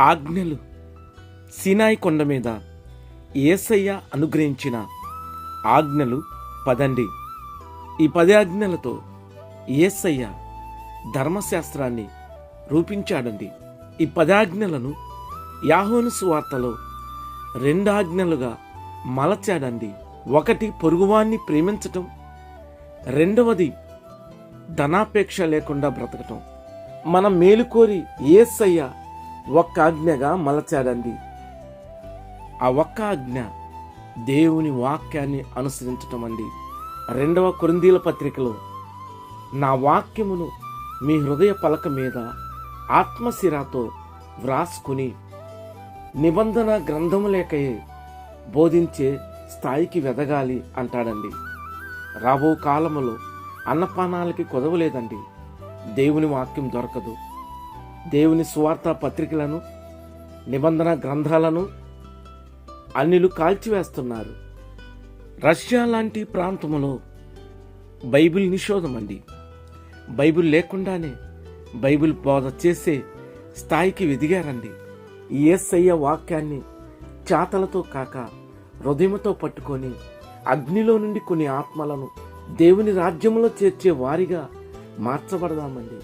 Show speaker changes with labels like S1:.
S1: ఆజ్ఞలు సీనాయి కొండ మీద యేసయ్య అనుగ్రహించిన ఆజ్ఞలు 10. ఈ 10 ఆజ్ఞలతో యేసయ్య ధర్మశాస్త్రాన్ని రూపించాడండి. ఈ 10 ఆజ్ఞలను యోహాను సువార్తలో 2 ఆజ్ఞలుగా మలచాడండి. 1 పొరుగువాన్ని ప్రేమించటం, 2వది ధనాపేక్ష లేకుండా బ్రతకటం. మన మేలుకోరి యేసయ్య 1 ఆజ్ఞగా మలచాడండి. ఆ 1 ఆజ్ఞ దేవుని వాక్యాన్ని అనుసరించటం అండి. 2వ కొరింథీయుల పత్రికలో నా వాక్యమును మీ హృదయ పలక మీద ఆత్మశిరాతో వ్రాసుకుని నిబంధన గ్రంథములేకయే బోధించే స్థాయికి వెదగాలి అంటాడండి. రాబో కాలములో అన్నపానాలకి కొదవలేదండి. దేవుని వాక్యం దొరకదు. దేవుని సువార్త పత్రికలను, నిబంధన గ్రంథాలను అన్యులు కాల్చివేస్తున్నారు. రష్యా లాంటి ప్రాంతములో బైబిల్ నిషేధమండి. బైబిల్ లేకుండానే బైబిల్ బోధ చేసే స్థాయికి ఎదిగారండి. యేసయ్య వాక్యాన్ని చాతలతో కాక హృదయముతో పట్టుకొని అగ్నిలో నుండి కొన్ని ఆత్మలను దేవుని రాజ్యంలో చేర్చే వారిగా మార్చబడదామండి.